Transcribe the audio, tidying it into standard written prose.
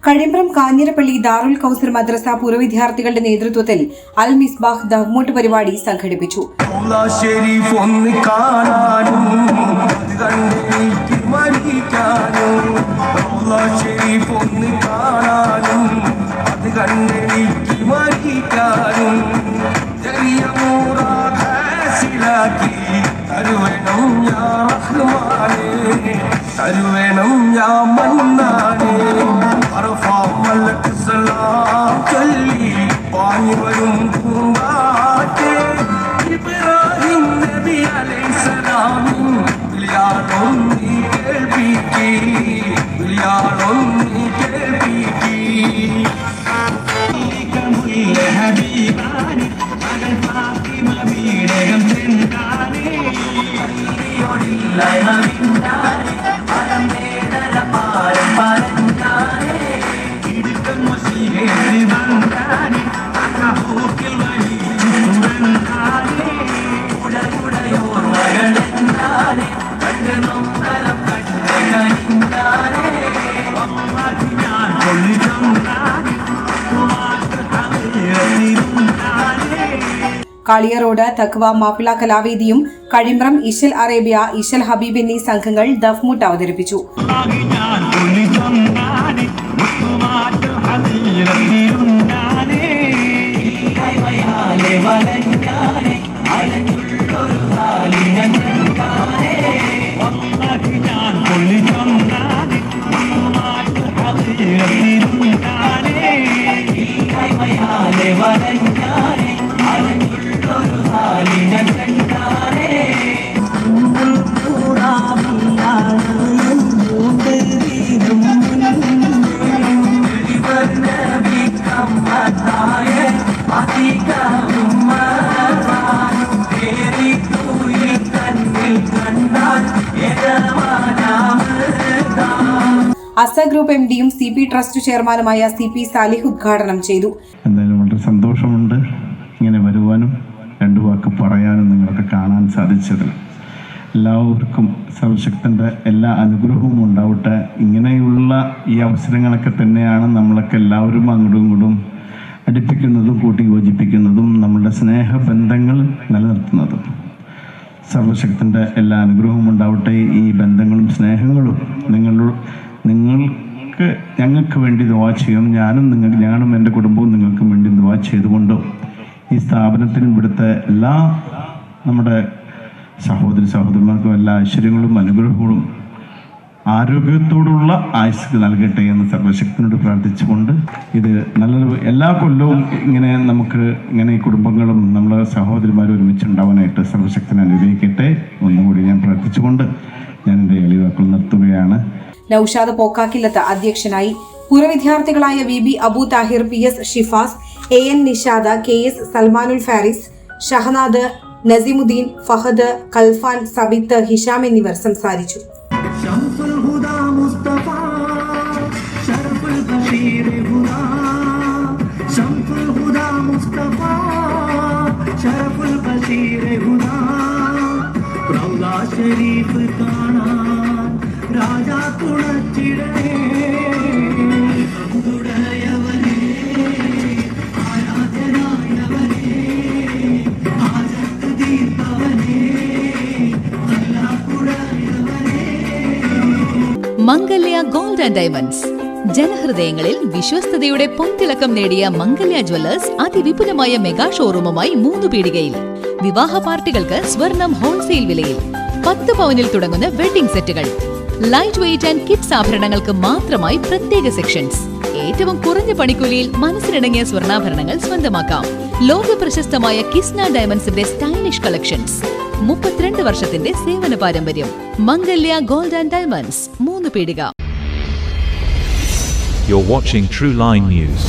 കഴിമ്പ്രം കാഞ്ഞിരപ്പള്ളി ദാറുൽ കൗസർ മദ്രസ പൂർവ്വ വിദ്യാർത്ഥികളുടെ നേതൃത്വത്തിൽ അൽ മിസ്ബാഹ് ദഹ്മൂട്ട് പരിപാടി സംഘടിപ്പിച്ചു. കാളിയറോഡ് തക്വ മാപ്പിള കലാവേദിയും കഴിമ്പ്രം ഇശൽ അറേബ്യ ഇശൽ ഹബീബ് എന്നീ സംഘങ്ങൾ ദഫ്മുട്ട് അവതരിപ്പിച്ചു. അസ ഗ്രൂപ്പ് എംഡിയും CP ട്രസ്റ്റ് ചെയർമാനുമായ CP സാലിഹ് ഉദ്ഘാടനം ചെയ്തു. എന്തായാലും വളരെ സന്തോഷമുണ്ട് ഇങ്ങനെ വരുവാനും രണ്ടു വാക്ക് പറയാനും നിങ്ങളൊക്കെ കാണാൻ സാധിച്ചതിൽ. എല്ലാവർക്കും സർവശക്തൻ്റെ എല്ലാ അനുഗ്രഹവും ഉണ്ടാവട്ടെ. ഇങ്ങനെയുള്ള ഈ അവസരങ്ങളൊക്കെ തന്നെയാണ് നമ്മളൊക്കെ എല്ലാവരും അങ്ങോട്ടും ഇങ്ങോട്ടും അടുപ്പിക്കുന്നതും കൂട്ടി യോജിപ്പിക്കുന്നതും നമ്മളുടെ സ്നേഹബന്ധങ്ങൾ നിലനിർത്തുന്നതും. സർവശക്തൻ്റെ എല്ലാ അനുഗ്രഹവും ഉണ്ടാവട്ടെ. ഈ ബന്ധങ്ങളും സ്നേഹങ്ങളും നിങ്ങൾക്ക് ഞങ്ങൾക്ക് വേണ്ടി ദുആ ചെയ്യും. ഞാനും എൻ്റെ കുടുംബവും നിങ്ങൾക്ക് വേണ്ടി ദുആ ചെയ്തുകൊണ്ടും ഈ സ്ഥാപനത്തിനും ഇവിടുത്തെ എല്ലാ നമ്മുടെ സഹോദരിമാർക്കും എല്ലാ ഐശ്വര്യങ്ങളും അനുഗ്രഹങ്ങളും ആരോഗ്യത്തോടുള്ള ആയുസ്സ് നൽകട്ടെ എന്ന് സർവശക്തനോട് പ്രാർത്ഥിച്ചുകൊണ്ട് ഇത് നല്ലൊരു എല്ലാ കൊല്ലവും ഇങ്ങനെ ഈ കുടുംബങ്ങളും നമ്മളെ സഹോദരിമാരും ഒരുമിച്ചുണ്ടാവാനായിട്ട് സർവശക്തനെ അനുഗ്രഹിക്കട്ടെ ഒന്നുകൂടി ഞാൻ പ്രാർത്ഥിച്ചുകൊണ്ട് ഞാൻ എൻ്റെ എളിവാക്കൾ നിർത്തുകയാണ്. നൌഷാദ് പോക്കാക്കില്ലത്ത് അധ്യക്ഷനായി. പൂർവ്വ വിദ്യാർത്ഥികളായ VB Abu Thahir, PS Shifas, AN Nishada, KS Salmanul Faris, Shahanad, Naseemuddeen, Fahad, Kalfan, Sabith, Hisham എന്നിവർ സംസാരിച്ചു. രാജാ തുണച്ചിടേ ആരാധനായവനേ ആജത്ത് ദീപവനേ മംഗല്യ ഗോൾഡ് ആൻഡ് ഡയമണ്ട്സ്. ജനഹൃദയങ്ങളിൽ വിശ്വസ്തയുടെ പൊൻതിളക്കം നേടിയ മംഗല്യ ജ്വല്ലേഴ്സ് അതിവിപുലമായ മെഗാ ഷോറൂമുമായി 3 പീടികയിൽ. വിവാഹ പാർട്ടികൾക്ക് സ്വർണം ഹോൾസെയിൽ വിലയിൽ. 10 പവനിൽ തുടങ്ങുന്ന വെഡിംഗ് സെറ്റുകൾ, ലൈറ്റ് വെയ്റ്റ് ആൻഡ് കിഡ്സ് ആഭരണങ്ങൾക്ക് മാത്രമായി പ്രത്യേക സെക്ഷൻസ്. ഏറ്റവും കുറഞ്ഞ പണിക്കൂലിയിൽ മനസ്സിനിണങ്ങിയ സ്വർണ്ണാഭരണങ്ങൾ സ്വന്തമാക്കാം. ലോക പ്രശസ്തമായ കിസ്ന ഡയമണ്ട്സിന്റെ സ്റ്റൈലിഷ് കളക്ഷൻസ്. 32 വർഷത്തിന്റെ സേവന പാരമ്പര്യം. മംഗല്യ ഗോൾഡ് ആൻഡ് ഡയമണ്ട്സ്, 3 പീടിക. You're watching True Line News.